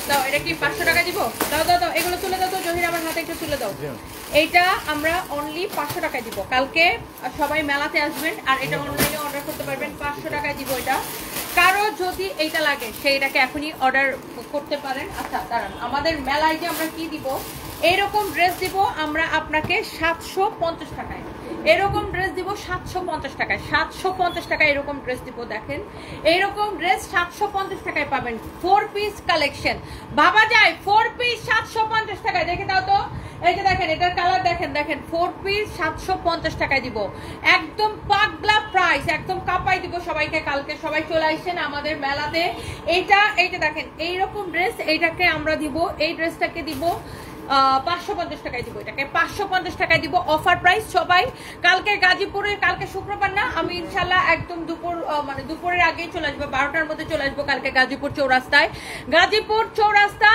দাও, এটা কি 500 টাকা দিব? দাও দাও দাও, এগুলো তুলে দাও তো জহির, আমার হাতে একটু তুলে দাও। এইটা আমরা অনলি 500 টাকা দিব। কালকে সবাই মেলাতে আসবেন আর এটা অনলাইনে অর্ডার করতে পারবেন, 500 টাকায় দিব এটা। কারো যদি এইটা লাগে সেইটাকে এখনই অর্ডার করতে পারেন। আচ্ছা দাঁড়ান, আমাদের মেলায় যে আমরা কি দিব, এইরকম ড্রেস দিব আমরা আপনাকে 750 টাকায়। এরকম ড্রেস দিব 750 টাকায়, 750 টাকায় এরকম ড্রেস দিব। দেখেন এইরকম ড্রেস 750 টাকায় পাবেন। 4 পিস কালেকশন ভাবা যায়, 4 পিস 750 টাকায়। দেখে দাও তো, এই যে দেখেন এটার কালার দেখেন, দেখেন 4 পিস 750 টাকায় দিব। একদম পাগলা প্রাইস, একদম কাপাই দিব সবাইকে। কালকে সবাই চলে আসছেন আমাদের মেলাতে। এইটা এই যে দেখেন এইরকম ড্রেস, এইটাকে আমরা দিব, এই ড্রেসটাকে দিব 550 টাকায় দিব। এটাকে 550 টাকায় দিব, অফার প্রাইস। সবাই কালকে গাজীপুরে, কালকে শুক্রবার না, আমি ইনশাল্লাহ একদম মানে দুপুরের আগেই চলে আসবো, 12টার মধ্যে চলে আসবো কালকে গাজীপুর চৌরাস্তায়। গাজীপুর চৌরাস্তা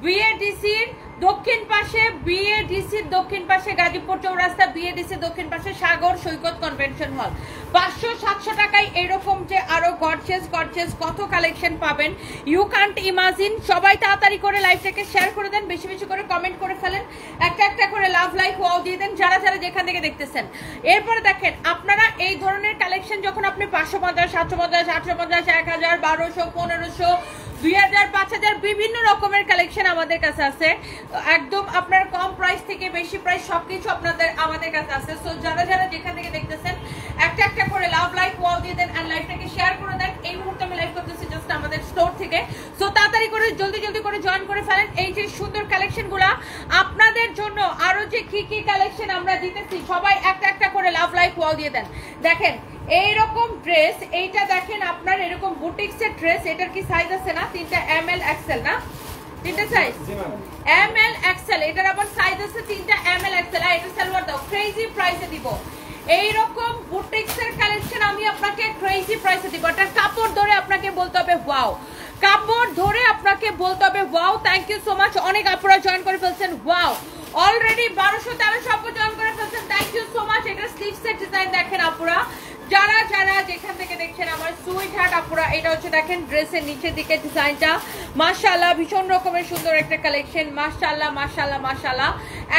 বিএডিসির দক্ষিণ পাশে, বিএডিসির দক্ষিণ পাশে, গাজীপুর চৌরাস্তা বিএডিসির দক্ষিণ পাশে সাগর সৈকত কনভেনশন হল। 500-700 টাকায় এরকম যে আরো গর্জিয়াস গর্জিয়াস কত কালেকশন পাবেন, ইউ কান্ট ইমাজিন। সবাই তাড়াতাড়ি করে লাইভটাকে শেয়ার করে দেন, বেশি বেশি করে কমেন্ট করে ফেলেন, একটা একটা করে লাভ লাইক ওয়াও দিয়ে দেন যারা যারা যেখান থেকে দেখতেছেন। এরপরে দেখেন আপনারা এই ধরনের কালেকশন যখন আপনি 550, 750, 850, 1000, 1200, 1500, 2000, 5000 বিভিন্ন রকমের কালেকশন আমাদের কাছে আছে। একদম আপনার কম প্রাইস থেকে বেশি প্রাইস সবকিছু আপনাদের আমাদের কাছে আছে। সো যারা যারা যেখান থেকে দেখতেছেন একটা একটা করে লাভ লাইক ওয়াও দিয়ে দেন এন্ড লাইভটাকে শেয়ার করে দেন। এই মুহূর্তে আমি লাইভ করতেছি জাস্ট আমাদের স্টোর থেকে। সো তাড়াতাড়ি করে জলদি জলদি করে জয়েন করে ফেলেন। এই যে সুন্দর কালেকশনগুলো আপনাদের জন্য, আরো যে কি কি কালেকশন আমরা দিতেছি, সবাই একটা একটা করে লাভ লাইক ওয়াও দিয়ে দেন। দেখেন এইরকম ড্রেস, এইটা দেখেন আপনার এরকম বুটিক্স এর ড্রেস, এটার কি সাইজ আছে না? 3টা ML XL না? 3টা সাইজ ML XL, এটার আবার সাইজ আছে 3টা ML XL। আর এটা সালোয়ার দাও, ক্রেজি প্রাইসে দিব। এইরকম বুটিক্স এর কালেকশন আমি আপনাকে ক্রেজি প্রাইসে দিব। এটা কাপড় ধরে আপনাকে বলতে হবে ওয়াও, কাপড় ধরে আপনাকে বলতে হবে wow. Thank you so much, অনেক আপুরা জয়েন করে ফেলছেন। ওয়াও, অলরেডি 1213 আপু জয়েন করে ফেলছেন। Thank you so much. এটা স্লিভস এর ডিজাইন দেখেন আপুরা, যারা যারা যেখান থেকে দেখছেন আমার সুইট হার্ট আপুরা। এটা হচ্ছে দেখেন ড্রেসের নিচের দিকে ডিজাইনটা, মাশাআল্লাহ ভীষণ রকমের সুন্দর একটা কালেকশন। মাশাআল্লাহ মাশাআল্লাহ মাশাআল্লাহ,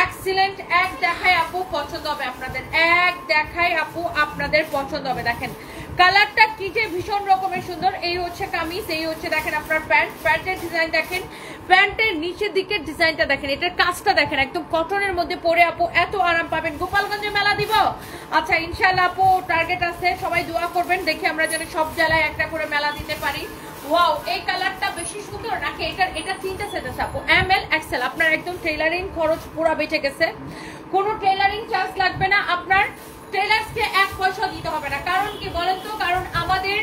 এক্সিলেন্ট। এক দেখায় আপু পছন্দ হবে আপনাদের, এক দেখায় আপু আপনাদের পছন্দ হবে। দেখেন কালারটা কি যে ভীষণ রকমের সুন্দর। এই হচ্ছে কামিজ, এই হচ্ছে দেখেন আপনার প্যান্ট, প্যান্টের ডিজাইন দেখেন, প্যান্টের নিচের দিকের ডিজাইনটা দেখেন, এটার কাজটা দেখেন, একদম কটনের মধ্যে পরে আপু এত আরাম পাবেন। গোপালগঞ্জে মেলা দিব, আচ্ছা ইনশাআল্লাহ আপু টার্গেট আছে, সবাই দোয়া করবেন দেখি আমরা যেন সব জেলায় একটা করে মেলা দিতে পারি। ওয়াও, এই কালারটা বেশি সুন্দর নাকি? এটা 3টা সেট আছে আপু, ML XL। আপনার একদম টেইলারিং খরচ পুরো বেঁচে গেছে, কোনো টেইলারিং চার্জ লাগবে না, আপনার টেইলার্সকে 1 পয়সা দিতে হবে না। কারণ কি বলেন তো? কারণ আমাদের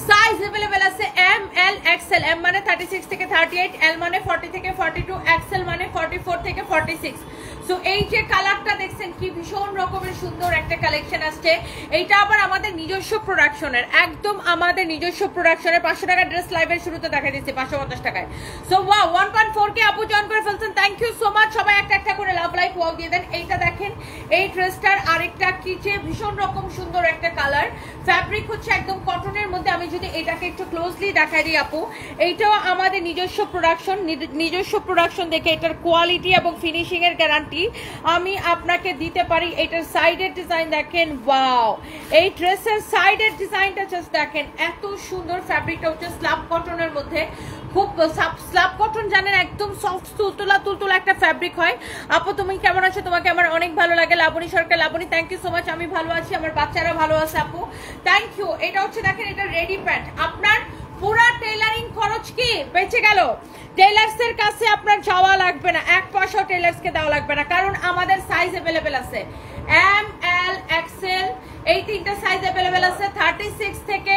সাইজ अवेलेबल আছে ML XL। M মানে 36 থেকে 38, L মানে 40 থেকে 42, XL মানে 44 থেকে 46। সো এই যে কালারটা দেখছেন কি ভীষণ রকমের সুন্দর একটা কালেকশন আসছে। এইটা আবার আমাদের নিজস্ব প্রোডাকশনের, একদম আমাদের নিজস্ব প্রোডাকশনের। 500 টাকা ড্রেস লাইভের শুরুতে দেখা দিয়েছে 550 টাকায়। সো ওয়াও, 1.4 কে আপু জয়েন করে ফেলছেন। Thank you so much. সবাই একটা একটা করে লাভ লাইক ওয়াও দিয়ে দেন। এইটা দেখেন, এই ড্রেসটার আরেকটা কি যে ভীষণ রকম সুন্দর একটা কালার। ফ্যাব্রিক হচ্ছে একদম কটনের মধ্যে। আমি যদি এটাকে একটু ক্লোজলি দেখাই দিই আপু, এইটাও আমাদের নিজস্ব প্রোডাকশন। নিজস্ব প্রোডাকশন দেখে এটার কোয়ালিটি এবং ফিনিশিং এর গ্যারান্টি আমি আপনাকে দিতে পারি। এটার সাইডের ডিজাইন দেখেন, ওয়াও, এই ড্রেসের সাইডের ডিজাইনটা জাস্ট দেখেন, এত সুন্দর। ফ্যাব্রিকটা হচ্ছে স্ল্যাব কটনের মধ্যে, খুব স্ল্যাব কটন জানেন, একদম সফট তুলতুলা তুলতুলা একটা ফ্যাব্রিক হয়। আপু তুমি কেমন আছো? তোমাকে আমার অনেক ভালো লাগে। Laboni Sarkar, Laboni thank you so much. আমি ভালো আছি, আমার বাচ্চারা ভালো আছে আপু, থ্যাংক ইউ। এটা হচ্ছে দেখেন, এটা রেডি প্যান্ট। আপনার পুরা টেইলারিং খরচ কি বেঁচে গেল। টেইলার্সের কাছে আপনার যাওয়া লাগবে না, 1 পয়সা টেইলার্সকে দেওয়া লাগবে না, কারণ আমাদের সাইজ अवेलेबल আছে ML XL। এই 3টা সাইজ अवेलेबल আছে। 36 থেকে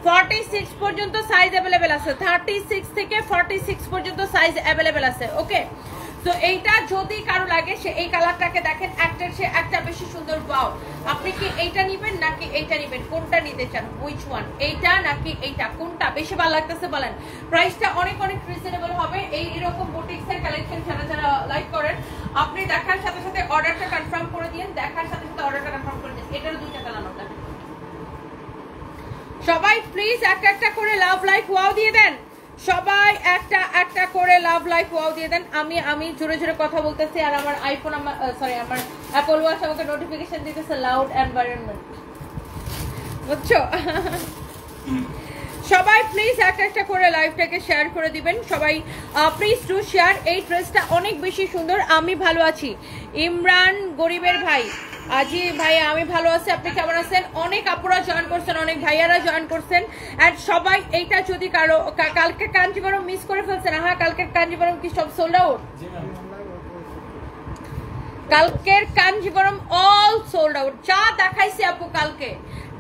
46 পর্যন্ত সাইজ अवेलेबल আছে, 36 থেকে 46 পর্যন্ত সাইজ अवेलेबल আছে। ওকে, তো এইটা যদি কারো লাগে সে এই কালারটাকে দেখেন, একটার সে একটা বেশি সুন্দর। ওয়াও, আপনি কি এইটা নেবেন নাকি এইটা নেবেন? কোনটা নিতে চান? হুইচ ওয়ান, এইটা নাকি এইটা? কোনটা বেশি ভালো লাগতেছে বলেন? প্রাইসটা অনেক অনেক রিজনেবল হবে। এই এরকম বুটিক্স এর কালেকশন যারা যারা লাইক করেন, আপনি দেখার সাথে সাথে অর্ডারটা কনফার্ম করে দিন, দেখার সাথে সাথে অর্ডারটা কনফার্ম করে দিন। এটার 2টা কালার আছে। সবাই প্লিজ একটা একটা করে লাভ লাইক ওয়াও দিয়ে দেন। সবাই একটা একটা করে লাভ লাইফ ওয়াও দিয়ে দেন। আমি জোরে জোরে কথা বলতেছি আর আমার আইফোন আমার আমার অ্যাপল ওয়াচ আমাকে নোটিফিকেশন দিতেছে লাউড এনভায়রনমেন্ট, বুঝছো? সবাই প্লিজ একটা করে লাইভটাকে শেয়ার করে দিবেন সবাই, প্লিজ টু শেয়ার। এই ড্রেসটা অনেক বেশি সুন্দর। আমি ভালো আছি। ইমরান গরিবের ভাই, আজি ভাই আমি ভালো আছি, আপনি কেমন আছেন? অনেক আপুরা জয়েন করছেন, অনেক ভাইয়ারা জয়েন করছেন। অ্যান্ড সবাই এইটা যদি কারো কালকে কাঞ্জিবরম মিস করে ফেলছেন, হ্যাঁ কালকের কাঞ্জিবরম কি সব সোল্ড আউট? কালকের কাঞ্জিবরম অল সোল্ড আউট। যা দেখাইছি আপু কালকে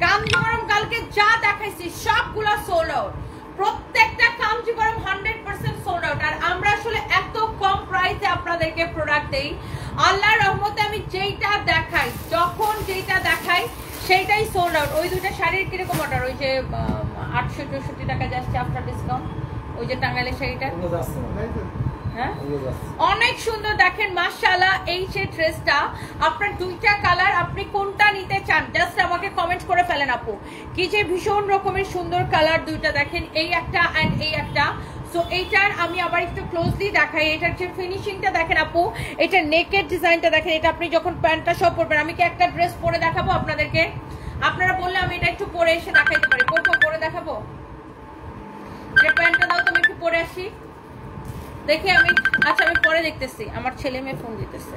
কাঞ্জিবরম, কালকে যা দেখাইছি সবগুলা সোল্ড আউট। প্রত্যেকটা কাঞ্জিবরম 100% সোল্ড আউট। আর আমরা আসলে এত কম প্রাইসে আপনাদেরকে প্রোডাক্ট দেই। আল্লাহর রহমতে আমি যেইটা দেখাই, যখন যেইটা দেখাই সেইটাই সোল্ড আউট। ওই দুইটা শাড়ির কিরকম অর্ডার? ওই যে 864 টাকা যাচ্ছে আফটার ডিসকাউন্ট, ওই যে টাঙ্গাইলের শাড়িটা, হ্যাঁ অনেক সুন্দর। দেখেন মাশাআল্লাহ, এই যে ড্রেসটা আপনার দুইটা কালার, আপনি কোনটা নিতে চান জাস্ট আমাকে কমেন্ট করে ফেলেন আপু। কি যে ভীষণ রকমের সুন্দর কালার দুইটা, দেখেন এই একটা এন্ড এই একটা। সো এইটার আমি আবার একটু ক্লোজলি দেখাই। এটার যে ফিনিশিংটা দেখেন আপু, এটা নেকের ডিজাইনটা দেখেন। এটা আপনি যখন প্যান্টটা সব পরবেন, আমি কি একটা ড্রেস পরে দেখাবো আপনাদেরকে? আপনারা বললে আমি এটা একটু পরে এসে দেখাইতে পারি। কোনটা পরে দেখাবো? যে প্যান্টটা দাও তুমি একটু পরে আসি দেখি আমি। আচ্ছা আমি পরে দেখতেছি, আমার ছেলে মেয়ে ফোন দিতেছে।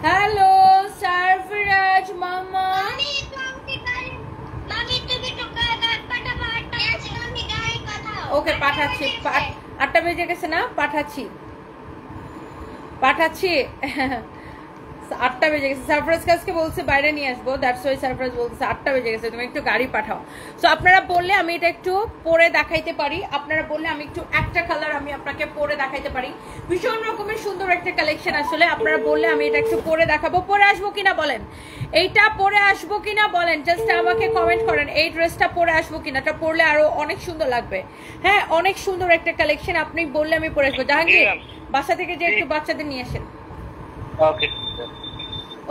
হ্যালো সারফরাজ মামা, ওকে পাঠাচ্ছি। 8টা বেজে গেছে না? পাঠাচ্ছি 8টা বেজে গেছে। সারপ্রাইজ কাজকে বলছে বাইরে নিয়ে আসবো, দ্যাটস ওয়াই সারপ্রাইজ বলছে 8টা বেজে গেছে, তুমি একটু গাড়ি পাঠাও। সো আপনারা বললে আমি এটা একটু পরে দেখাইতে পারি, আপনারা বললে আমি একটু একটা কালার আমি আপনাকে পরে দেখাইতে পারি। ভীষণ রকমের সুন্দর একটা কালেকশন আসলে, আপনারা বললে আমি এটা একটু পরে দেখাবো। পরে আসবো কিনা বলেন, এইটা পরে আসবো কিনা বলেন, জাস্ট আমাকে কমেন্ট করেন এই ড্রেসটা পরে আসবো কিনা। এটা পরলে আরো অনেক সুন্দর লাগবে। হ্যাঁ অনেক সুন্দর একটা কালেকশন, আপনি বললে আমি পরে আসবো। জাহাঙ্গীর বাসা থেকে যে একটু বাচ্চাদের নিয়ে আসেন। ওকে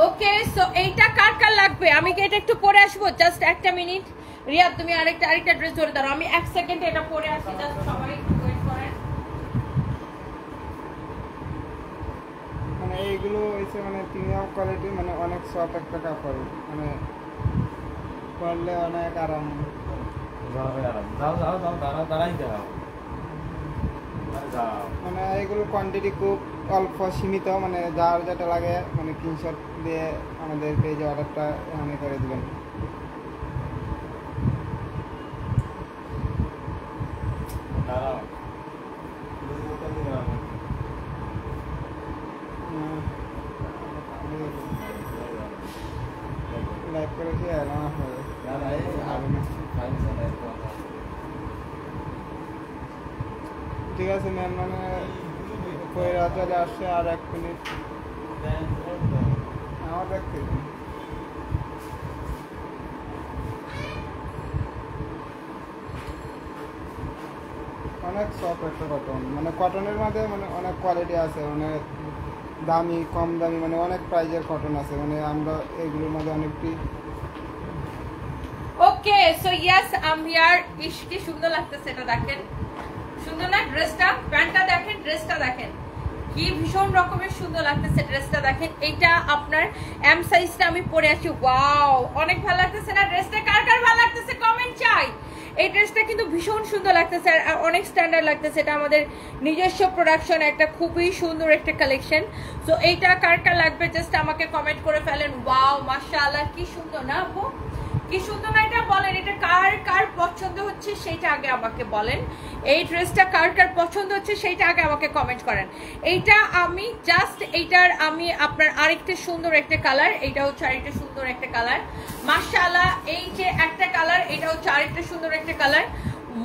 ওকে, সো এইটা কার কার লাগবে? আমি কি এটা একটু পরে আসবো? জাস্ট একটা মিনিট। রিয়াদ তুমি আরেকটা ড্রেস ধরে দাও, আমি 1 সেকেন্ড এটা পরে আসি। জাস্ট সবাই ওয়েট করেন। মানে এইগুলো হইছে মানে প্রিমিয়াম কোয়ালিটি, মানে অনেক সফট একটা কাপড়, মানে পরলে অনেক আরাম। মানে এগুলো কোয়ান্টিটি খুব অল্প সীমিত, মানে যার যেটা লাগে মানে স্ক্রিনশট দিয়ে আমাদের পেজে অর্ডারটা এখানে করে দিবেন। লাইভ করেছি ঠিক আছে ম্যাম, মানে চলে আসছে আর 1 মিনিট আমার দেখতে। অনেক সফট একটা কটন, মানে কটনের মধ্যে মানে অনেক কোয়ালিটি আছে, মানে দামি কম দামি, মানে অনেক প্রাইজের কটন আছে, মানে আমরা এগুলোর মধ্যে অনেকটি। Okay so yes I am here. ইশ কি সুন্দর লাগতেছে, এটা দেখেন সুন্দর না ড্রেসটা? প্যান্টটা দেখেন, ড্রেসটা দেখেন কি ভীষণ রকমের সুন্দর লাগতেছে। ড্রেসটা দেখেন, এইটা আপনার এম সাইজটা আমি পরে আছি। ওয়াও অনেক ভালো লাগতেছে না ড্রেসটা? কার কার ভালো লাগতেছে কমেন্ট চাই। এই ড্রেসটা কিন্তু ভীষণ সুন্দর লাগতেছে আর অনেক স্ট্যান্ডার্ড লাগতেছে। এটা আমাদের নিজস্ব প্রোডাকশন, একটা খুবই সুন্দর একটা কালেকশন। সো এইটা কার কার লাগবে জাস্ট আমাকে কমেন্ট করে ফেলেন। ওয়াও মাশাআল্লাহ কি সুন্দর না আপু, কি সুন্দর না? এটা বলেন এটা কার কার পছন্দ হচ্ছে সেইটা আগে আমাকে বলেন। এই ড্রেসটা কার কার পছন্দ হচ্ছে সেইটা আগে আমাকে কমেন্ট করেন। এইটা আমি জাস্ট এইটার আমি আপনার আরেকটা সুন্দর একটা কালার, এইটা হচ্ছে আরেকটা সুন্দর একটা কালার মাশাআল্লাহ। এই যে একটা কালার, এটা হচ্ছে আরেকটা সুন্দর একটা কালার।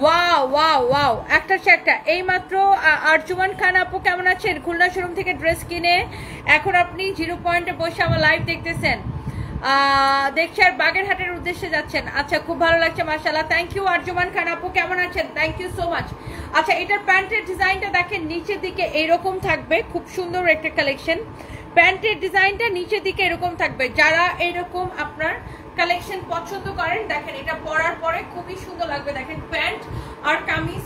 ওয়াও ওয়াও ওয়াও, একটা একটা। এইমাত্র আরজুমান খান আপু কেমন আছেন? খুলনা শোরুম থেকে ড্রেস কিনে এখন আপনি 0 পয়েন্টে বসে আমার লাইভ দেখতেছেন, দেখছি আর বাগেরহাটের উদ্দেশ্যে যাচ্ছেন। আচ্ছা খুব ভালো লাগছে মাশাআল্লাহ, থ্যাংক ইউ আরজুমান খান আপু, কেমন আছেন? Thank you so much. আচ্ছা এটার প্যান্টের ডিজাইনটা দেখেন, নিচের দিকে এইরকম থাকবে, খুব সুন্দর একটা কালেকশন। প্যান্টের ডিজাইনটা নিচের দিকে এরকম থাকবে। যারা এরকম আপনার কালেকশন পছন্দ করেন দেখেন এটা পরার পরে খুবই সুন্দর লাগবে। দেখেন প্যান্ট আর কামিজ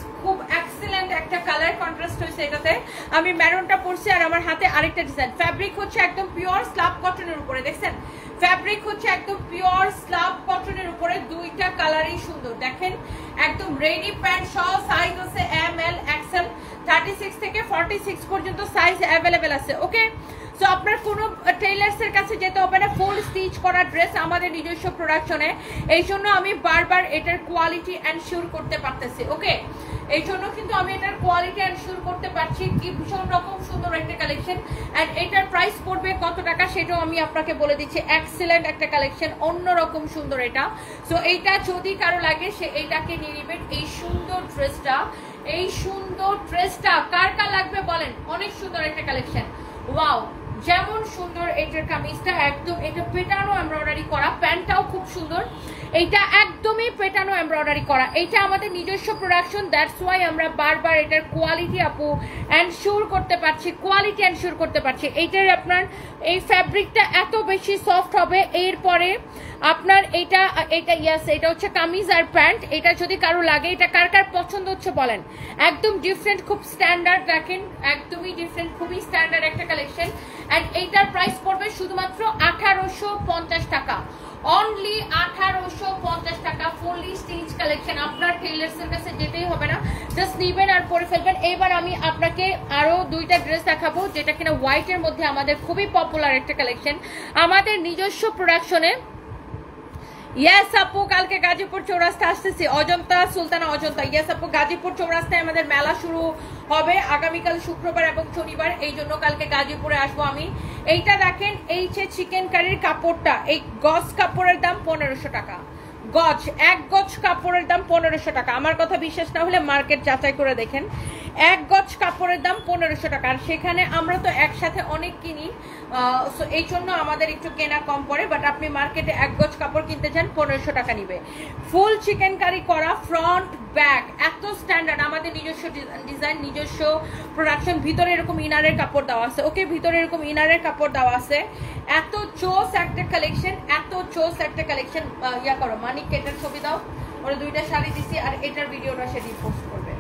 আমি ম্যারুনটা পরছি আর আমার হাতে আরেকটা ডিজাইন। ফ্যাব্রিক হচ্ছে একদম পিওর স্ল্যাব কটনের উপরে, দেখছেন ফ্যাব্রিক হচ্ছে একদম পিওর স্ল্যাব কটনের উপরে, দুইটা কালারই সুন্দর। দেখেন একদম রেডি প্যান্ট সহ, সাইজ আছে এম এল এক্সেল, 36 থেকে 46 পর্যন্ত সাইজ অ্যাভেলেবেল আছে। ওকে, সো আপনার কোনো টেইলার্সের কাছে যেতে হবে না, ফুল স্টিচ করা ড্রেস আমাদের নিজস্ব প্রোডাকশনে, এই জন্য আমি বারবার এটার কোয়ালিটি এনশিওর করতে পারতেছি। ওকে, এই জন্য কিন্তু আমি এটার কোয়ালিটি এনশিওর করতে পারছি। কি ভীষণ রকম সুন্দর একটা কালেকশন, অ্যান্ড এটার প্রাইস পড়বে কত টাকা সেটাও আমি আপনাকে বলে দিচ্ছি। এক্সেলেন্ট একটা কালেকশন, অন্যরকম সুন্দর এটা। সো এইটা যদি কারো লাগে সে এইটাকে নিয়ে নেবেন। এই সুন্দর ড্রেসটা, এই সুন্দর ড্রেসটা কার কার লাগবে বলেন? অনেক সুন্দর একটা কালেকশন। ওয়াও, যেমন সুন্দর এটার কামিজটা, একদম এটা পেটানো এমব্রয়ডারি করা, প্যান্টটাও খুব সুন্দর, এইটা একদমই পেটানো এমব্রয়ডারি করা। এইটা আমাদের নিজস্ব প্রোডাকশন, দ্যাটস ওয়াই আমরা বারবার এটার কোয়ালিটি আপু এনশিওর করতে পারছি, কোয়ালিটি এনশিওর করতে পারছি। এইটার আপনার এই ফ্যাব্রিকটা এত বেশি সফট হবে। এরপরে আপনার এটা ইয়াস, এটা হচ্ছে কামিজ আর প্যান্ট। এটা যদি কারো লাগে, এটা কার কার পছন্দ হচ্ছে বলেন? একদম ডিফারেন্ট, খুব স্ট্যান্ডার্ড, দেখেন একদমই ডিফারেন্ট, খুবই স্ট্যান্ডার্ড একটা কালেকশন। এন্ড এইটার প্রাইস পড়বে শুধুমাত্র 1850 টাকা, অনলি 1850 টাকা। ফুললি স্টিচ কালেকশন, আপনার টেইলার্সের কাছে যেতেই হবে না, জাস্ট নিবেন আর পরে ফেলবেন। এবার আমি আপনাকে আরো দুইটা ড্রেস দেখাবো, যেটা কিনা হোয়াইটের মধ্যে আমাদের খুবই পপুলার একটা কালেকশন আমাদের নিজস্ব প্রোডাকশনে। ইয়েস আপু, কালকে গাজীপুর চৌরাস্তা আসতেছি, অজন্তা সুলতানা অজন্তা। ইয়েস আপু, গাজীপুর চৌরাস্তায় আমাদের মেলা শুরু হবে আগামীকাল শুক্রবার এবং শনিবার, এই জন্য কালকে গাজীপুরে আসবো আমি। এইটা দেখেন, এই যে চিকেন কারির কাপড়টা, এই গজ কাপড়ের দাম 1500 টাকা গজ, এক গজ কাপড়ের দাম 1500 টাকা। আমার কথা বিশ্বাস না হলে মার্কেট যাচাই করে দেখেন, এক গজ কাপড়ের দাম 1500 টাকা। আর সেখানে আমরা তো একসাথে অনেক কিনি, এই জন্য আমাদের একটু কেনা কম পড়ে। বাট আপনি মার্কেটে এক গজ কাপড় কিনতে চান, 1500 টাকা নিবে। ফুল চিকেন কারি করা, ফ্রন্ট ব্যাক, এত স্ট্যান্ডার্ড, আমাদের নিজস্ব ডিজাইন, নিজস্ব প্রোডাকশন। ভিতরে এরকম ইনারের কাপড় দেওয়া আছে। ওকে, ভিতরে এরকম ইনারের কাপড় দেওয়া আছে। এত চোস একটা কালেকশন, এত চোস একটা কালেকশন। ইয়া করো মানিক, এটার ছবি দাও, ওরা দুইটা শাড়ি দিছি আর এটার ভিডিওটা সেদিন পোস্ট করবে।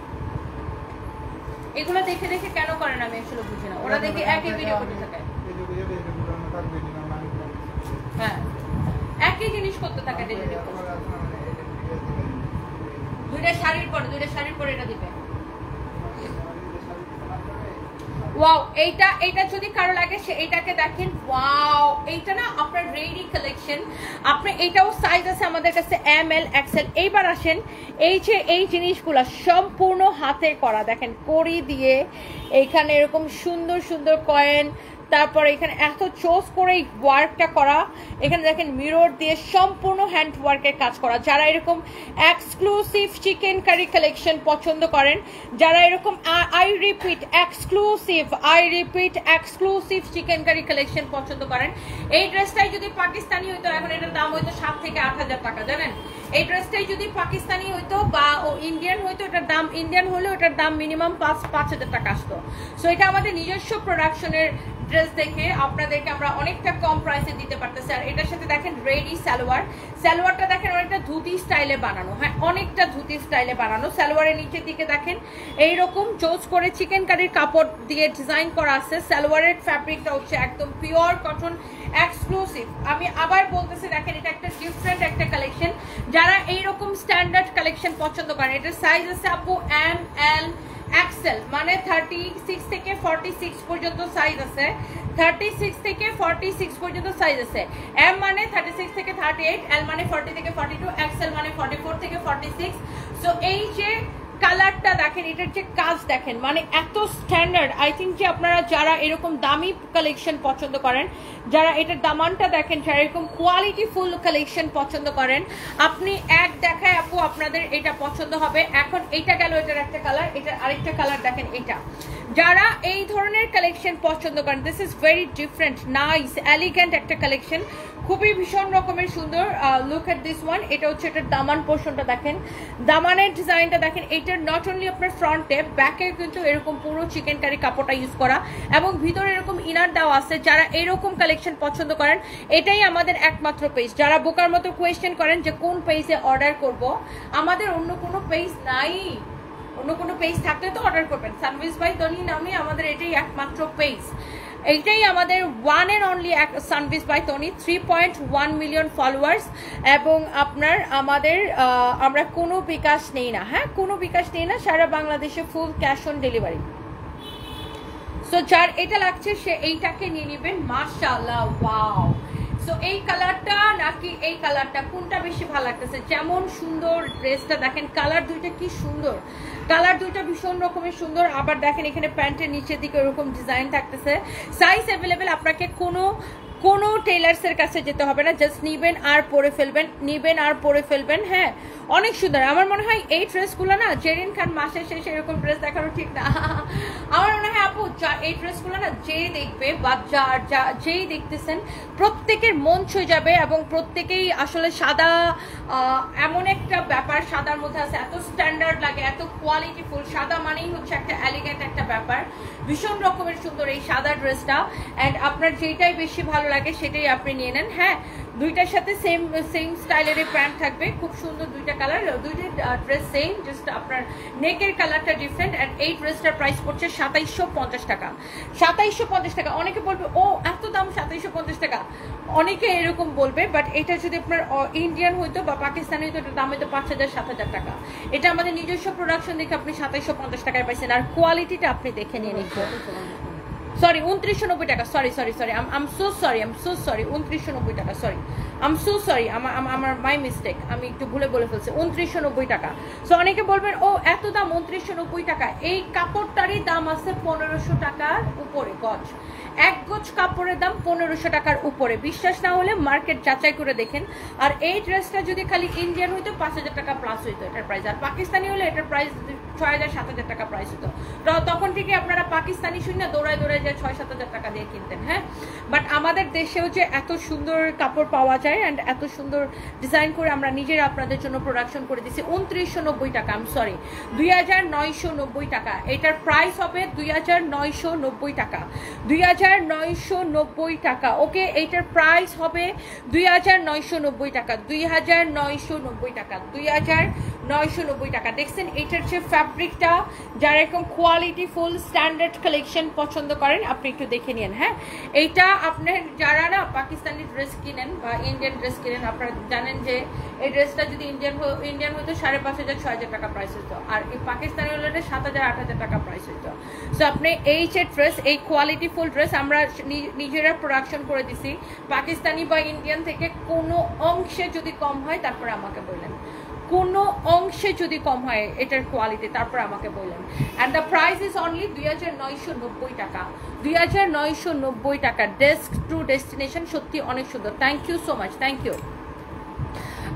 এগুলো দেখে দেখে কেন করেন আমি আসলে বুঝি না, ওরা দেখে একই ভিডিও করতে থাকে। হ্যাঁ, একই জিনিস করতে থাকে। দুইটা শাড়ির পরে এটা দিবে। ওয়াও, এইটা যদি কারো লাগে সে এইটাকে দেখেন। ওয়াও, এইটা না আপনার রেডি কালেকশন। আপনি এটাও সাইজ আছে আমাদের কাছে এম এল এক্সেল। এইবার আসেন, এই যে এই জিনিসগুলো সম্পূর্ণ হাতে করা, দেখেন কড়ি দিয়ে এইখানে এরকম সুন্দর সুন্দর কয়েন, তারপর এখানে এত চোস করে ওয়ার্কটা করা, এখানে দেখেন মিরর দিয়ে সম্পূর্ণ হ্যান্ড ওয়ার্কের কাজ করা। যারা এরকম এক্সক্লুসিভ চিকেন কারি কালেকশন পছন্দ করেন, যারা এরকম I repeat exclusive chicken curry collection পছন্দ করেন, এই ড্রেসটাই যদি পাকিস্তানি হইতো, এখন এটার দাম হইতো 7 থেকে 8000 টাকা, জানেন? এই ড্রেসটাই যদি পাকিস্তানি হইতো বা ইন্ডিয়ান হইতো, এটার দাম, ইন্ডিয়ান হলেও এটার দাম মিনিমাম 5,000 টাকা আসতো। সো এটা আমাদের নিজস্ব প্রোডাকশনের ড্রেস দেখে আপনাদেরকে আমরা অনেকটা কম প্রাইসে দিতে পারতেছি। আর এটার সাথে দেখেন রেডি সালোয়ারটা দেখেন অনেকটা ধুতি স্টাইলে বানানো, হ্যাঁ অনেকটা ধুতি স্টাইলে বানানো। সালোয়ারের নিচের দিকে দেখেন এইরকম চোজ করে চিকেন কারির কাপড় দিয়ে ডিজাইন করা আছে। সালোয়ারের ফ্যাব্রিকটা হচ্ছে একদম পিওর কটন, এক্সক্লুসিভ। আমি আবার বলতেছি, দেখেন এটা একটা ডিফারেন্ট একটা কালেকশন। যারা এইরকম স্ট্যান্ডার্ড কালেকশন পছন্দ করেন, এটার সাইজ আছে আপু এম এল এক্সেল, মানে 36 থেকে 46 পর্যন্ত সাইজ আছে। 36 থেকে 46 পর্যন্ত সাইজ আছে। এম মানে 36 থেকে 38, এল মানে 40 থেকে 42, এক্সেল মানে 44 থেকে 46। সো এই যে কালারটা দেখেন, এটার যে কাজ দেখেন, মানে এত স্ট্যান্ডার্ড। আই থিঙ্ক যে আপনারা যারা এরকম দামি কালেকশন পছন্দ করেন, যারা এটার দামানটা দেখেন, যারা এরকম কোয়ালিটি ফুল কালেকশন পছন্দ করেন, আপনি এক দেখায় আপু আপনাদের এটা পছন্দ হবে। এখন এইটা গেল এটার একটা কালার, এটার আরেকটা কালার দেখেন। এটা যারা এই ধরনের কালেকশন পছন্দ করেন, this is very different, nice, elegant একটা কালেকশন, খুবই ভীষণ রকমের সুন্দর। Look at this one. এটা হচ্ছে এটার দামান পোর্শনটা দেখেন, দামানের ডিজাইনটা দেখেন। এইটার নট অনলি আপনার ফ্রন্টে, ব্যাকে কিন্তু এরকম পুরো চিকেন কারি কাপড়টা ইউজ করা এবং ভিতরে এরকম ইনার দেওয়া আছে। যারা এরকম কালেকশন পছন্দ করেন, এটাই আমাদের একমাত্র পেজ। যারা বোকার মতো কোয়েশ্চেন করেন যে কোন পেজে অর্ডার করব, আমাদের অন্য কোনো পেজ নাই, অন্য অন্য কোনো পেজ থাকলে তো অর্ডার করবেন। সানভিজ বাই তনি নামে আমাদের এটাই একমাত্র পেজ, এইটাই আমাদের one and only Sanvees by Tony, 3.1 million followers. এবং আপনার আমাদের আমরা কোনো বিকাশ নেই না, হ্যাঁ কোনো বিকাশ নেই না, সারা বাংলাদেশে full cash on delivery. So যার এটা লাগছে সে এইটাকে নিয়ে নেবেন। মাশাআল্লাহ, ওয়াও। সো এই কালারটা নাকি এই কালারটা, কোনটা বেশি ভালো লাগতেছে? যেমন সুন্দর ড্রেসটা দেখেন, কালার দুইটা কি সুন্দর, কালার দুইটা ভীষণ রকমের সুন্দর। আবার দেখেন এখানে প্যান্টের নিচের দিকে ওরকম ডিজাইন থাকতেছে। সাইজ অ্যাভেলেবেল, আপনাকে কোনো টেলার্সের কাছে যেতে হবে না, জাস্ট নিবেন আর পরে ফেলবেন, নিবেন আর পরে ফেলবেন। হ্যাঁ অনেক সুন্দর। আমার মনে হয় এই ড্রেসগুলো না জেরিন খান মাসের শেষে এরকম ড্রেস দেখানো ঠিক না। আমার মনে হয় আপু এই ড্রেসগুলো না যে দেখবে বা যেই দেখতেছেন প্রত্যেকের মন ছুঁয়ে যাবে, এবং প্রত্যেকেই আসলে সাদা এমন একটা ব্যাপার, সাদার মধ্যে আছে, এত স্ট্যান্ডার্ড লাগে, এত কোয়ালিটিফুল। সাদা মানেই হচ্ছে একটা এলিগেন্ট একটা ব্যাপার, ভীষণ রকমের সুন্দর এই সাদা ড্রেসটা। অ্যান্ড আপনার যেটাই বেশি ভালো লাগে সেটাই আপনি নিয়ে নেন। হ্যাঁ দুইটার সাথে সেম স্টাইলের প্যান্ট থাকবে, খুব সুন্দর দুইটা কালার, দুইটা ড্রেস সেম, জাস্ট আপনার নেকের কালারটা ডিফারেন্ট। অ্যান্ড এই ড্রেসটার প্রাইস পড়ছে 2750 টাকা। 2750 টাকা। অনেকে বলবে ও এত দাম 2750 টাকা, অনেকে এরকম বলবে, বাট এটা যদি আপনার ইন্ডিয়ান হইতো বা পাকিস্তানি হইতো এটার দাম হইতো 5000-7000 টাকা। এটা আমাদের নিজস্ব প্রোডাকশন দেখে আপনি 2750 টাকায় পাইছেন। আর কোয়ালিটিটা আপনি দেখে নিয়ে নিচ্ছেন। সরি 2990 টাকা, সরি আম সো সরি 2990 টাকা, সরি আম সো সরি, আমার মাই মিস্টেক, আমি একটু ভুলে বলে ফেলছি, 2990 টাকা। সো অনেকে বলবেন ও এত দাম 2990 টাকা। এই কাপড়টারই দাম আছে 1500 টাকার উপরে গজ, এক গজ কাপড়ের দাম 1500 টাকার উপরে। বিশ্বাস না হলে মার্কেট যাচাই করে দেখেন। আর এই ড্রেসটা যদি খালি ইন্ডিয়ান হইতো 5000 টাকা প্লাস হইতো এটার প্রাইস, আর পাকিস্তানি হলে এটার প্রাইস 6000-7000 টাকা প্রাইস হতো। তখন থেকে আপনারা পাকিস্তানি শুনে দৌড়ায় যে 6-7 টাকা দিয়ে কিনতেন। হ্যাঁ বাট আমাদের দেশেও যে এত সুন্দর কাপড় পাওয়া যায় অ্যান্ড এত সুন্দর ডিজাইন করে আমরা নিজেরা আপনাদের জন্য প্রোডাকশন করে দিচ্ছি 2990 টাকা, আম সরি 2990 টাকা। এটার প্রাইস হবে 2990 টাকা, 2990 টাকা। ওকে এইটার প্রাইস হবে 2990 টাকা, 2990 টাকা, 2990 টাকা। দেখছেন এটার যে ফ্যাব্রিকটা, যারা এরকম কোয়ালিটি ফুল স্ট্যান্ডার্ড কালেকশন পছন্দ করেন আপনি একটু দেখে নিন। হ্যাঁ এইটা আপনার যারা না পাকিস্তানি ড্রেস কিনেন বা ইন্ডিয়ান ড্রেস কিনেন, আপনারা জানেন যে এই ড্রেসটা যদি ইন্ডিয়ান হতো 5500-6000 টাকা প্রাইস হতো, আর এই পাকিস্তানি হলে 7000-8000 টাকা প্রাইস হতো। সো আপনি এই যে ড্রেস, এই কোয়ালিটি ফুল ড্রেস আমরা নিজেরা প্রোডাকশন করে দিছি। পাকিস্তানি বা ইন্ডিয়ান থেকে কোনো অংশে যদি কম হয় তারপরে আমাকে বললেন, কোনো অংশে যদি কম হয় এটার কোয়ালিটি তারপর আমাকে বললেন। And the price is only 2990 টাকা, 2990 টাকা। ডেস্ক টু ডেস্টিনেশন সত্যি অনেক সুন্দর। Thank you so much, thank you.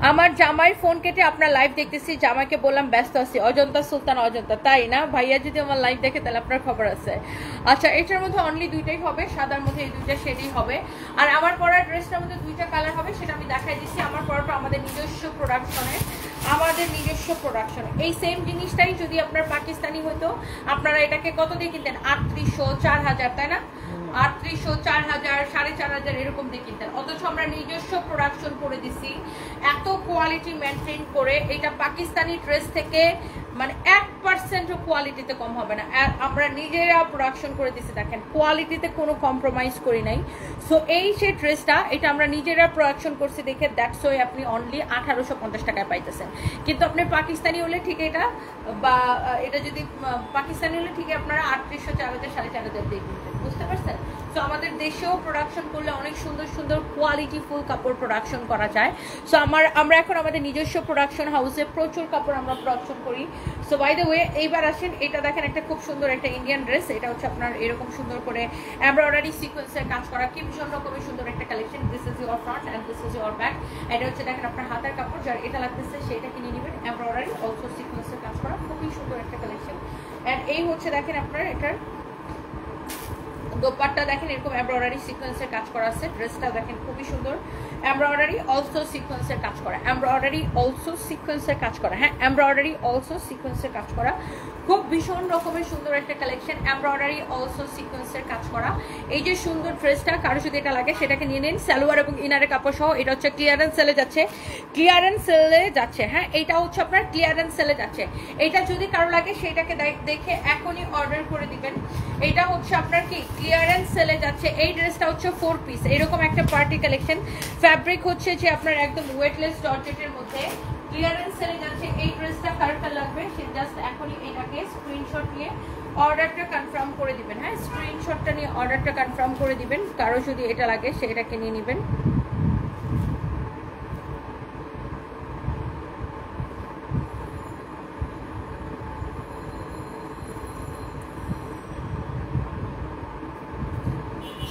আমার জামাইয়ের ফোন কেটে আপনার লাইভ দেখতেছি, জামাইকে বললাম ব্যস্ত আছি। অজন্তা সুলতান অজন্তা, তাই না ভাইয়া? যদি আমার লাইভ দেখে তাহলে আপনার খবর আছে। আচ্ছা এটার মধ্যে অনলি দুইটাই হবে, সাদার মধ্যে এই দুইটা শেডই হবে। আর আমার পরার ড্রেসটার মধ্যে দুইটা কালার হবে, সেটা আমি দেখাই দিচ্ছি। আমার পরাটা আমাদের নিজস্ব প্রোডাকশনের, এই সেম জিনিসটাই যদি আপনার পাকিস্তানি হতো আপনারা এটাকে কত দিয়ে কিনতেন? 3800-4000, তাই না? 3800-4000, এরকম দিয়ে কিনতেন। অথচ আমরা নিজস্ব প্রোডাকশন করে দিছি এত কোয়ালিটি মেনটেন করে। এটা পাকিস্তানি ড্রেস থেকে মানে 1% কোয়ালিটিতে কম হবে না। আমরা নিজেরা প্রোডাকশন করে দিছি, দেখেন কোয়ালিটিতে কোনো কম্প্রোমাইজ করি নাই। সো এই যে ড্রেসটা, এটা আমরা নিজেরা প্রোডাকশন করছি দেখে দ্যাটস ওয়াই আপনি অনলি 1850 টাকায় পাইতেছেন। কিন্তু আপনি পাকিস্তানি হলে ঠিক এটা, বা এটা যদি পাকিস্তানি হলে ঠিক আপনারা 3800-4000-4500 দিয়ে কিনতেন, বুঝতে পারছেন? সো আমাদের দেশেও প্রোডাকশন করলে অনেক সুন্দর সুন্দর কোয়ালিটি ফুল কাপড় প্রোডাকশন করা যায়। সো আমরা এখন আমাদের নিজস্ব প্রোডাকশন হাউসে প্রচুর কাপড় আমরা প্রোডাকশন করি। সো বাই দ্য ওয়ে এইবার আসেন, এটা দেখেন একটা খুব সুন্দর একটা ইন্ডিয়ান ড্রেস। এটা হচ্ছে আপনার এরকম সুন্দর করে এমব্রয়ডারি সিকোয়েন্সের কাজ করা, কি ভীষণ রকমের সুন্দর একটা collection. This is your front and this is your back. এটা হচ্ছে দেখেন আপনার হাতের কাপড়, যার এটা লাগতেছে সেটা কিনে নেবেন। এমব্রয়ডারি অলসো সিকোয়েন্সের কাজ করা, খুবই সুন্দর একটা কালেকশন। অ্যান্ড এই হচ্ছে দেখেন আপনার এটার দোপাট্টা দেখেন এরকম এমব্রয়ডারি সিকোয়েন্সের কাজ করা আছে, ড্রেসটা দেখেন খুবই সুন্দর, এমব্রয়ডারি অলসো সিকোয়েন্সের কাজ করা, এমব্রয়ডারি অলসো সিকোয়েন্সের কাজ করা, হ্যাঁ এমব্রয়ডারি অলসো সিকোয়েন্সের কাজ করা, খুব ভীষণ রকমের সুন্দর একটা কালেকশন, এমব্রয়ডারি অলসো সিকোয়েন্সের কাজ করা। এই যে সুন্দর ড্রেসটা, কারো যদি এটা লাগে সেটাকে নিয়ে নিন, সালোয়ার এবং ইনারের কাপড় সহ। এটা হচ্ছে ক্লিয়ারেন্স সেলে যাচ্ছে, ক্লিয়ারেন্স সেলে যাচ্ছে, হ্যাঁ এইটা হচ্ছে আপনার ক্লিয়ারেন্স সেলে যাচ্ছে। এইটা যদি কারো লাগে সেটাকে দেখে এখনই অর্ডার করে দিবেন। এটা হচ্ছে আপনার কি ক্লিয়ারেন্স সেলে যাচ্ছে। এই ড্রেসটা হচ্ছে 4 পিস, এরকম একটা পার্টি কালেকশন, ফ্যাব্রিক হচ্ছে যে আপনার একদম ওয়েটলেস জর্জেটের মধ্যে, ক্লিয়ারেন্স সেলে যাচ্ছে। এই ড্রেসটা কার কার লাগবে সে জাস্ট এখনই এটাকে স্ক্রিনশট নিয়ে অর্ডারটা কনফার্ম করে দিবেন, হ্যাঁ স্ক্রিনশটটা নিয়ে অর্ডারটা কনফার্ম করে দিবেন। কারো যদি এটা লাগে সেটাকে নিয়ে নেবেন।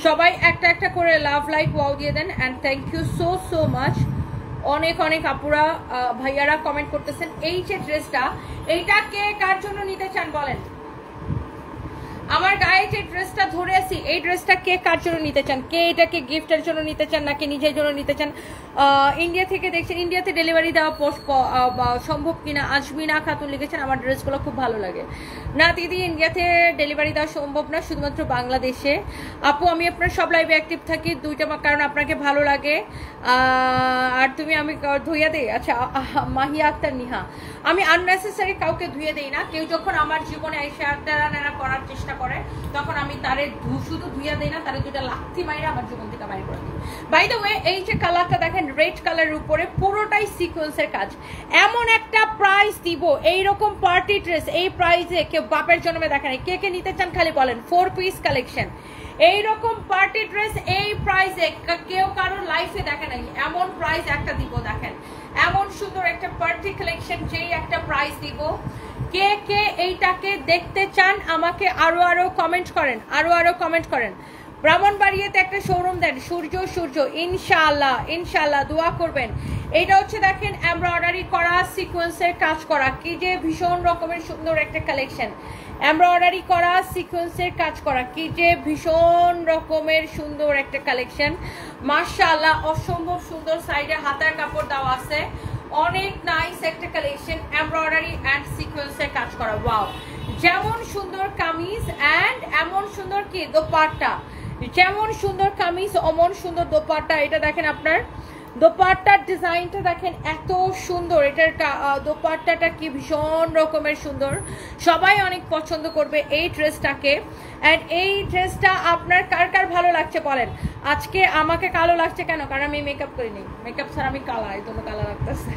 সবাই একটা একটা করে লাভ লাইক ওয়াও দিয়ে দেন and thank you so so much. অনেক অনেক আপুরা ভাইয়ারা কমেন্ট করতেছেন। এই যে ড্রেসটা, এইটা কে কার জন্য নিতে চান বলেন? আমার গায়ে যে ড্রেসটা ধরে আছি এই ড্রেসটা কে কার জন্য নিতে চান? কে এটাকে গিফটের জন্য নিতে চান নাকি নিজের জন্য নিতে চান? ইন্ডিয়া থেকে দেখছেন, ইন্ডিয়াতে ডেলিভারি দেওয়া সম্ভব কিনা? আজমিনা খাতুন লিখেছেন আমার ড্রেসগুলো খুব ভালো লাগে। না দিদি, ইন্ডিয়াতে ডেলিভারি দেওয়া সম্ভব না, শুধুমাত্র বাংলাদেশে। আপু আমি আপনার সব লাইভে অ্যাক্টিভ থাকি, দুইটা কারণ আপনাকে ভালো লাগে আর তুমি আমি ধুইয়া দেই। আচ্ছা মাহিয়া আক্তার নিহা, আমি আননেসেসারি কাউকে ধুয়ে দেই না। কেউ যখন আমার জীবনে এসে নেড়া করার চেষ্টা করে তখন আমি তারে শুধু ধুইয়া দেই না, তারে দুটা লাথি মাইরা আমার জীবন থেকে বাইরে করে দিই। বাই দ্য ওয়ে এই যে কালারটা দেখেন রেড কালারের উপরে পুরোটাই সিকোয়েন্সের কাজ। এমন একটা প্রাইস দিব এইরকম পার্টি ড্রেস এই প্রাইসে কেউ বাপের জন্মে দেখেন। কে কে নিতে চান খালি বলেন। 4 পিস কালেকশন এইরকম পার্টি ড্রেস এই প্রাইসে কেউ কারোর লাইফে দেখে নাই। এমন প্রাইস একটা দিব দেখেন, এমন সুন্দর একটা পার্টি কালেকশন যেই একটা প্রাইস দিব। কে কে এইটাকে দেখতে চান আমাকে আরো কমেন্ট করেন, আরো কমেন্ট করেন। ব্রাহ্মণবাড়িয়াতে একটা শোরুম দেন, সূর্য ইনশাআল্লাহ ইনশাআল্লাহ দোয়া করবেন। এটা হচ্ছে দেখেন এমব্রয়ডারি করা সিকোয়েন্সের কাজ করা, কি যে ভীষণ রকমের সুন্দর একটা কালেকশন। এমব্রয়ডারি করা সিকোয়েন্সের কাজ করা, কি যে ভীষণ রকমের সুন্দর একটা কালেকশন। মাশাআল্লাহ অসম্ভব সুন্দর, সাইডে হাতার কাপড় দেওয়া আছে, অনেক নাইস একটা কালেকশন। এমব্রয়ডারি অ্যান্ড সিকোয়েন্সের কাজ করা, ওয়াও। যেমন সুন্দর কামিজ অ্যান্ড এমন সুন্দর কি দোপাট্টা, যেমন সুন্দর কামিজ অমন সুন্দর দোপাট্টা। এটা দেখেন আপনার দোপাট্টার ডিজাইনটা দেখেন এত সুন্দর, এটার দোপাট্টাটা কি ভীষণ রকমের সুন্দর। সবাই অনেক পছন্দ করবে এই ড্রেসটাকে। অ্যান্ড এই ড্রেসটা আপনার কার কার ভালো লাগছে বলেন। আজকে আমাকে কালো লাগছে কেন? কারণ আমি মেকআপ করিনি, মেকআপ ছাড়া আমি কালা, এই জন্য কালা লাগতেছে।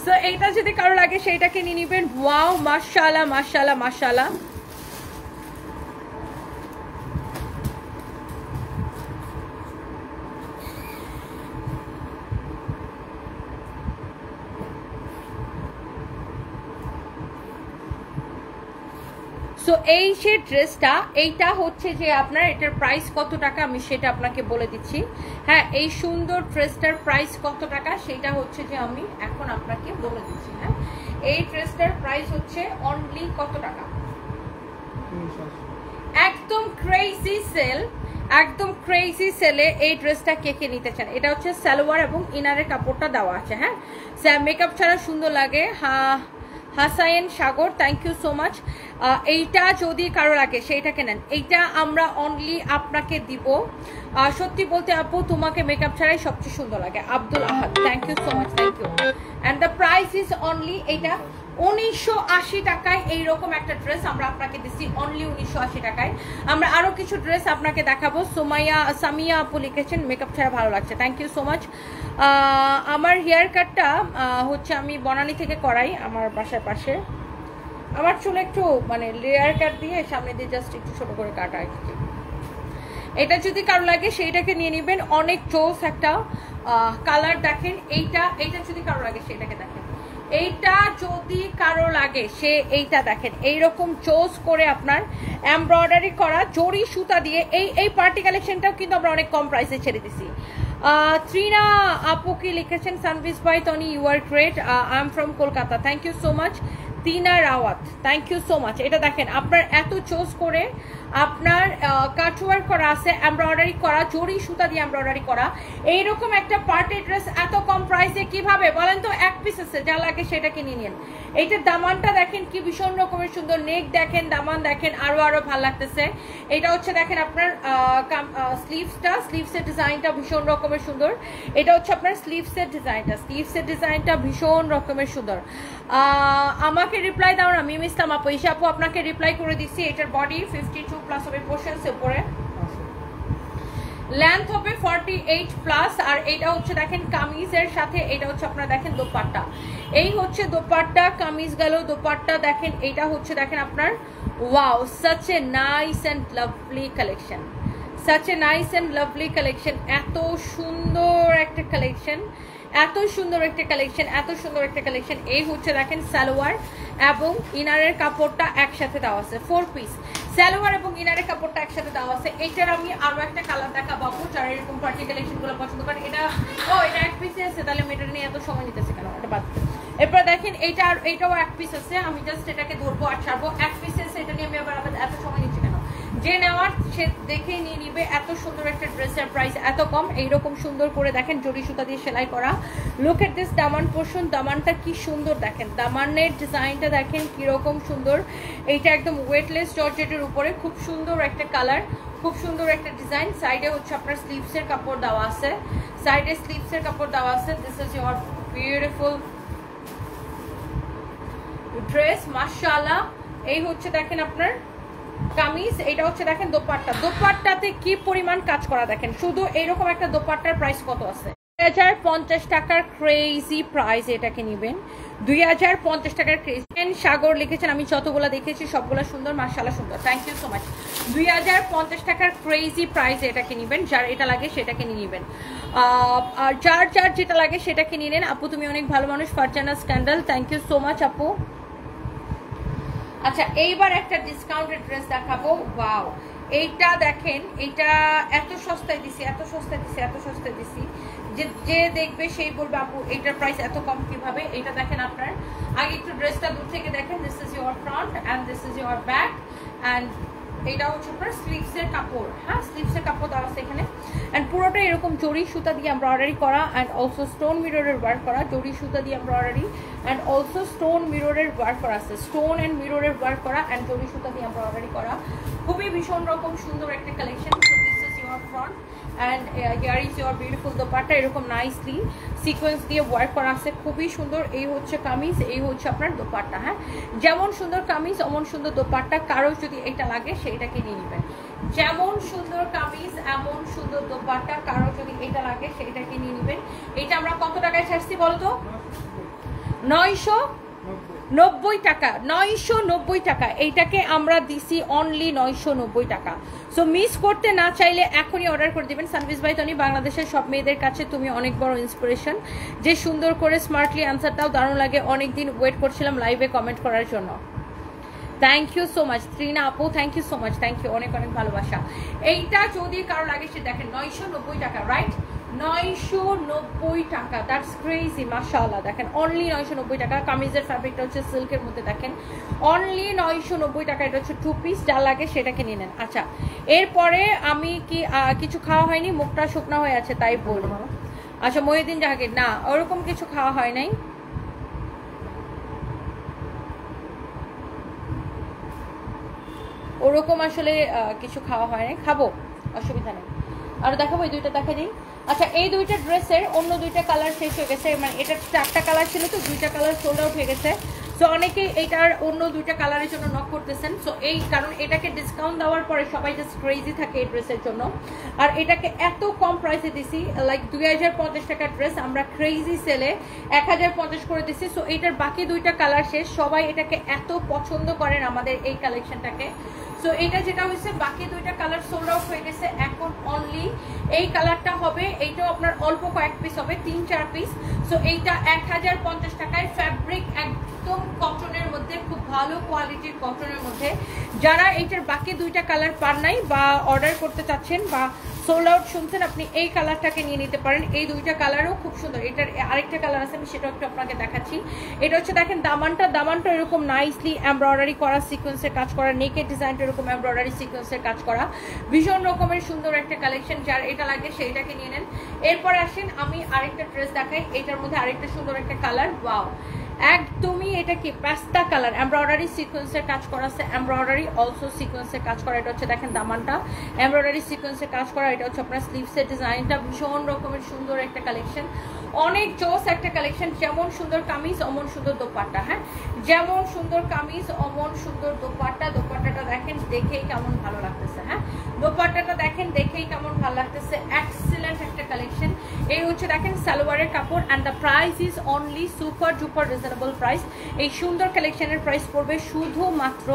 সো এইটা যদি কারো লাগে সেইটাকে নিয়ে নিবেন। ওয়াও মাশাআল্লাহ মাশাআল্লাহ মাশাআল্লাহ। সো এই যে ড্রেসটা, এইটা হচ্ছে যে আপনার এটার প্রাইস কত টাকা আমি সেটা আপনাকে বলে দিচ্ছি। হ্যাঁ এই সুন্দর ড্রেসটার প্রাইস কত টাকা সেটা হচ্ছে যে আমি এখন আপনাকে বলে দিচ্ছি। হ্যাঁ এই ড্রেসটার প্রাইস হচ্ছে অনলি কত টাকা? একদম ক্রেজি সেল, একদম ক্রেজি সেলে এই ড্রেসটা কে কে নিতে চান। এটা হচ্ছে সালোয়ার এবং ইনারের কাপড়টা দেওয়া আছে। হ্যাঁ মেকআপ ছাড়া সুন্দর লাগে। হাসাইন সাগর থ্যাংক ইউ সো মাচ। এইটা যদি কারো লাগে সেইটাকে নেন। এইটা আমরা অনলি আপনাকে দিব। সত্যি বলতে আপু তোমাকে মেকআপ ছাড়াই সবচেয়ে সুন্দর লাগে। Abdul Ahad thank you so much, thank you. And the price is only, এটা 1980 টাকায় এইরকম একটা ড্রেস আমরা আপনাকে দিচ্ছি, অনলি 1980 টাকায়। আমরা আরো কিছু ড্রেস আপনাকে দেখাবো। সামিয়া আপু লিখেছেন মেকআপ ছাড়া ভালো লাগছে, থ্যাংক ইউ সো মাচ। আমার হেয়ার কাটটা হচ্ছে আমি বনানী থেকে করাই, আমার বাসার পাশে। আমার চুল একটু মানে লেয়ার কাট দিয়ে সামনে দিয়ে জাস্ট একটু ছোট করে কাটা আর কি। এটা যদি কারো লাগে সেইটাকে নিয়ে নেবেন, অনেক চোস একটা কালার দেখেন। এইটা যদি কারো লাগে সেটাকে দেখেন। এইটা যদি কারো লাগে সে এইটা দেখেন, এইরকম চোস করে আপনার এমব্রয়ডারি করা জরি সুতা দিয়ে এই পার্টি কালেকশনটাও কিন্তু আমরা অনেক কম প্রাইসে ছেড়ে দিছি। ত্রিনা আপু কি লিখেছেন, Sanvees by Tony you are great, I am from Kolkata, thank you so much. Tina Rawat, thank you so much. এটা দেখেন আপনার এত চোজ করে আপনার কাটওয়ার্ক করা আছে, এমব্রয়ডারি করা, জরি সুতা দিয়ে এমব্রয়ডারি করা, এইরকম একটা পার্টি ড্রেস এত কম প্রাইসে কিভাবে বলেন তো? এক পিস আছে, যা লাগে সেটা কিনে নিন। এইটার দামানটা দেখেন কি ভীষণ রকমের সুন্দর, নেক দেখেন, দামান দেখেন, আরো ভালো লাগতেছে। এটা হচ্ছে দেখেন আপনার স্লিভসের ডিজাইনটা ভীষণ রকমের সুন্দর। এটা হচ্ছে আপনার স্লিভসের ডিজাইনটা ভীষণ রকমের সুন্দর। আমাকে রিপ্লাই দাও না মিম ইসলাম আপু, ঈশা আপু আপনাকে রিপ্লাই করে দিচ্ছি। এটার বডি 52 প্লাস হবে, পোর্শনস উপরে লেন্থ হবে 48 প্লাস। আর এটা হচ্ছে দেখেন কামিজের সাথে, এটা হচ্ছে আপনারা দেখেন দোপাট্টা, এই হচ্ছে দোপাট্টা, কামিজ গেল, দোপাট্টা দেখেন। এটা হচ্ছে দেখেন আপনার wow, such a nice and lovely collection, such a nice and lovely collection. এত সুন্দর একটা কালেকশন, এত সুন্দর একটা কালেকশন, এত সুন্দর একটা কালেকশন। এই হচ্ছে দেখেন সালোয়ার এবং ইনারের কাপড়টা একসাথে দেওয়া আছে, 4 পিস সালোয়ার এবং ইনারের কাপড়টা একসাথে দেওয়া আছে। এইটার আমি আরো একটা কালার দেখাবো যারা এরকম পার্টি কালেকশন গুলো পছন্দ করেন। এটা এটা এক পিসে আছে, তাহলে আমি এটা নিয়ে এত সময় নিতেছে কেন, এটা বাদ। এরপর দেখেন এইটা, আর এটাও এক পিস আছে, আমি জাস্ট এটাকে ধরবো আর ছাড়বো। এক পিস আছে, এটা নিয়ে আমি আবার এত সময় নিচ্ছি কেন? যে নেওয়ার সে দেখেই নিয়ে নিবে। এত সুন্দর একটা ড্রেসের প্রাইস এত কম। এইরকম সুন্দর করে দেখেন জরি সুতা দিয়ে সেলাই করা। Look at this Daman portion, দামানটা কি সুন্দর দেখেন, দামানের ডিজাইনটা দেখেন কিরকম সুন্দর। এইটা একদম ওয়েটলেস জর্জেটের উপরে, খুব সুন্দর একটা কালার, খুব সুন্দর একটা ডিজাইন। সাইডে হচ্ছে আপনার স্লিভসের কাপড় দেওয়া আছে, সাইডে স্লিভসের কাপড় দেওয়া আছে। This is your beautiful dress, মাশাআল্লাহ। এই হচ্ছে দেখেন আপনার কামিজ, এটা হচ্ছে দেখেন দোপাট্টা, দোপাট্টাতে কি পরিমাণ কাজ করা দেখেন। শুধু এইরকম একটা দোপাট্টার প্রাইস কত আছে? 2050 টাকার ক্রেজি প্রাইস, এটাকে নেবেন 2050 টাকার ক্রেজি। সাগর লিখেছেন, আমি যতগুলো দেখেছি সবগুলো সুন্দর, মাশাআল্লাহ সুন্দর, থ্যাংক ইউ সো মাচ। 2050 টাকার ক্রেজি প্রাইস, এটাকে নেবেন, যার এটা লাগে সেটাকে নিয়ে নেবেন। আর যার যেটা লাগে সেটাকে নিয়ে নেন। আপু তুমি অনেক ভালো মানুষ, Farzana scandal, thank you so much আপু। আচ্ছা এইবার একটা ডিসকাউন্টেড ড্রেস দেখাবো। ওয়াও, এইটা দেখেন, এটা এত সস্তায় দিছি, এত সস্তায় দিছি, এত সস্তায় দিছি, যে দেখবে সেই বলবে আপু এইটার প্রাইস এত কম কিভাবে। এটা দেখেন আপনার, আগে একটু ড্রেসটা দূর থেকে দেখেন। This is your front and this is your back, and এটা হচ্ছে আপনার স্লিভসের কাপড়। হ্যাঁ, স্লিভসের কাপড় দেওয়া আছে এখানে, অ্যান্ড পুরোটা এরকম জরি সুতা দিয়ে এমব্রয়ডারি করা, অ্যান্ড অলসো স্টোন মিররের ওয়ার্ক করা, জরি সুতা দিয়ে এমব্রয়ডারি অ্যান্ড অলসো স্টোন মিররের ওয়ার্ক করা আছে, স্টোন অ্যান্ড মিররের ওয়ার্ক করা অ্যান্ড জরি সুতা দিয়ে এমব্রয়ডারি করা। খুবই ভীষণ রকম সুন্দর একটা collection. So this is your front and here is your beautiful dupatta, এরকম নাইসলি সিকোয়েন্স দিয়ে ওয়ার্ক করা আছে, খুবই সুন্দর। এই হচ্ছে কামিজ, এই হচ্ছে আপনার দোপাট্টা। হ্যাঁ, যেমন সুন্দর কামিজ অমন সুন্দর দোপাট্টা। কারো যদি এটা লাগে সেইটাকে নিয়ে নেবেন। যেমন সুন্দর কামিজ এমন সুন্দর দোপাট্টা, কারো যদি এটা লাগে সেইটাকে নিয়ে নেবেন। এটা আমরা কত টাকায় ছাড়ছি বলতো? 990 টাকা, 990 টাকা। এইটাকে আমরা দিছি অনলি 990 টাকা। সো মিস করতে না চাইলে এখনই অর্ডার করে দিবেন। সানভিজ ভাই তনি, বাংলাদেশের সব মেয়েদের কাছে তুমি অনেক বড় ইন্সপিরেশন, যে সুন্দর করে স্মার্টলি অ্যান্সার দাও, দারুণ লাগে। অনেকদিন ওয়েট করছিলাম লাইভে কমেন্ট করার জন্য। Thank you so much Trina আপু, thank you so much, thank you, অনেক অনেক ভালোবাসা। এইটা যদি কারো লাগে সে দেখেন 990 টাকা, রাইট? 990 টাকা, দ্যাটস ক্রেজি, মাশাআল্লাহ। দেখেন অনলি 990 টাকা। কামিজের ফ্যাব্রিকটা হচ্ছে সিল্কের মধ্যে, দেখেন অনলি 990 টাকা। এটা হচ্ছে 2 পিস, যা লাগে সেটাকে নিয়ে নেন। আচ্ছা, এরপরে আমি কি কিছু খাওয়া হয়নি, মুখটা শুকনো হয়ে আছে তাই বলবো। আচ্ছা মহিউদ্দিন জাহাঙ্গীর, না ওরকম কিছু খাওয়া হয় নাই। ওরকম আসলে কিছু খাওয়া হয় নাই, খাবো, অসুবিধা নেই। আর দেখাবো, এই দুইটা দেখা দিই। আচ্ছা, এই দুইটা ড্রেসের অন্য দুইটা কালার শেষ হয়ে গেছে, মানে এটা 4টা কালার ছিল তো, 2টা কালার সোল্ড আউট হয়ে গেছে। সো অনেকেই এটার অন্য 2টা কালারের জন্য নক করতেছেন। সো এই কারণ এটাকে ডিসকাউন্ট দেওয়ার পরে সবাই জাস্ট ক্রেজি থাকে এই ড্রেসের জন্য। আর এটাকে এত কম প্রাইসে দিছি, লাইক 2050 টাকার ড্রেস আমরা ক্রেজি সেলে 1050 করে দিছি। সো এটার বাকি 2টা কালার শেষ, সবাই এটাকে এত পছন্দ করেন আমাদের এই কালেকশনটাকে। সো এটা যেটা হয়েছে, বাকি 2টা কালার সোল্ড আউট হয়ে গেছে, এখন অনলি এই কালারটা হবে। এইটাও আপনার অল্প কয়েক পিস হবে, 3-4 পিস। সো এইটা 1050 টাকায়, ফ্যাব্রিক একদম কটনের মধ্যে, খুব ভালো কোয়ালিটির কটনের মধ্যে। যারা এইটার বাকি 2টা কালার পান নাই বা অর্ডার করতে চাচ্ছেন বা সোল্ড আউট শুনছেন, আপনি এই কালারটাকে নিয়ে নিতে পারেন। এই দুইটা কালারও খুব সুন্দর। এটার আরেকটা কালার আছে, আমি সেটাও একটু আপনাকে দেখাচ্ছি। এটা হচ্ছে দেখেন দামানটা এরকম নাইসলি এমব্রয়ডারি করা, সিকোয়েন্সের কাজ করা, নেকের ডিজাইনটা এরকম এমব্রয়ডারি সিকোয়েন্সের কাজ করা, ভীষণ রকমের সুন্দর একটা কালেকশন। যার এটা লাগে সেইটাকে নিয়ে নেন। এরপর আসেন আমি আরেকটা ড্রেস দেখাই, এটার মধ্যে আরেকটা সুন্দর একটা কালার। ওয়াও, একদমই এটা কি পাস্তা কালার, এমব্রয়ডারি সিকোয়েন্সের কাজ করা আছে, এমব্রয়ডারি অলসো সিকোয়েন্সের কাজ করা। এটা হচ্ছে দেখেন দামানটা এমব্রয়ডারি সিকোয়েন্সের কাজ করা। এটা হচ্ছে আপনার স্লিভসের ডিজাইনটা, ভীষণ রকমের সুন্দর একটা কালেকশন, অনেক জোস একটা কালেকশন। যেমন সুন্দর কামিজ অমন সুন্দর দোপাট্টা, হ্যাঁ যেমন সুন্দর কামিজ অমন সুন্দর দোপাট্টা। দোপাট্টাটা দেখেন, দেখেই কেমন ভালো লাগতেছে, হ্যাঁ দোপাট্টাটা দেখেন, দেখেই কেমন ভালো লাগতেছে। এক্সিলেন্ট একটা কালেকশন। এই হচ্ছে দেখেন সালোয়ারের কাপড়, and the price is only super duper reasonable price. এই সুন্দর কালেকশনের প্রাইস পড়বে শুধুমাত্র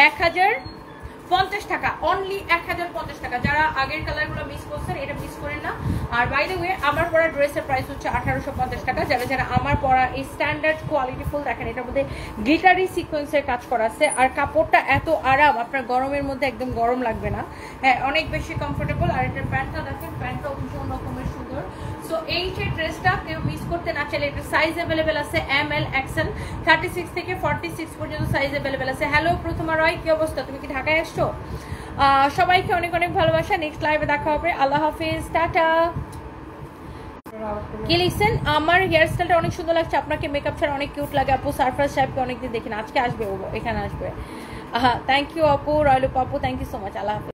1050 টাকা, অনলি 1050 টাকা। যারা আগের কালারগুলো মিস করছেন এটা মিস করেন না। আর বাই দ্য ওয়ে আমার পরা ড্রেসের প্রাইস হচ্ছে 1850 টাকা। যারা আমার পরা এই স্ট্যান্ডার্ড কোয়ালিটি ফুল দেখেন, এটার মধ্যে গ্লিটারি সিকোয়েন্সের কাজ করা আছে, আর কাপড়টা এত আরাম, আপনার গরমের মধ্যে একদম গরম লাগবে না, হ্যাঁ অনেক বেশি কমফোর্টেবল। আর এটার প্যান্টটা দেখেন, প্যান্টটাও ভীষণ রকমের সুন্দর। সো এই যে ড্রেসটা কেউ মিস করতে না চাইলে, এটা সাইজ অ্যাভেলেবেল আছে ML XL 36 থেকে 46 পর্যন্ত সাইজ অ্যাভেলেবেল আছে। হ্যালো প্রথমা রয়, কি অবস্থা, তুমি কি ঢাকায় আসছো? সবাইকে অনেক অনেক ভালোবাসা। নেক্সট লাইভে দেখা হবে। আল্লাহ হাফিজ, টাটা। কি লিখছেন? আমার হেয়ার স্টাইলটা অনেক সুন্দর লাগছে, আপনাকে মেকআপ ছাড়া অনেক কিউট লাগে আপু। সারফরাজ সাহেবকে অনেকদিন দেখি না, আজকে আসবে ও, এখানে আসবে। থ্যাংক ইউ আপু, রয়লুপ আপু, থ্যাংক ইউ সো মাচ। আল্লাহ হাফিজ।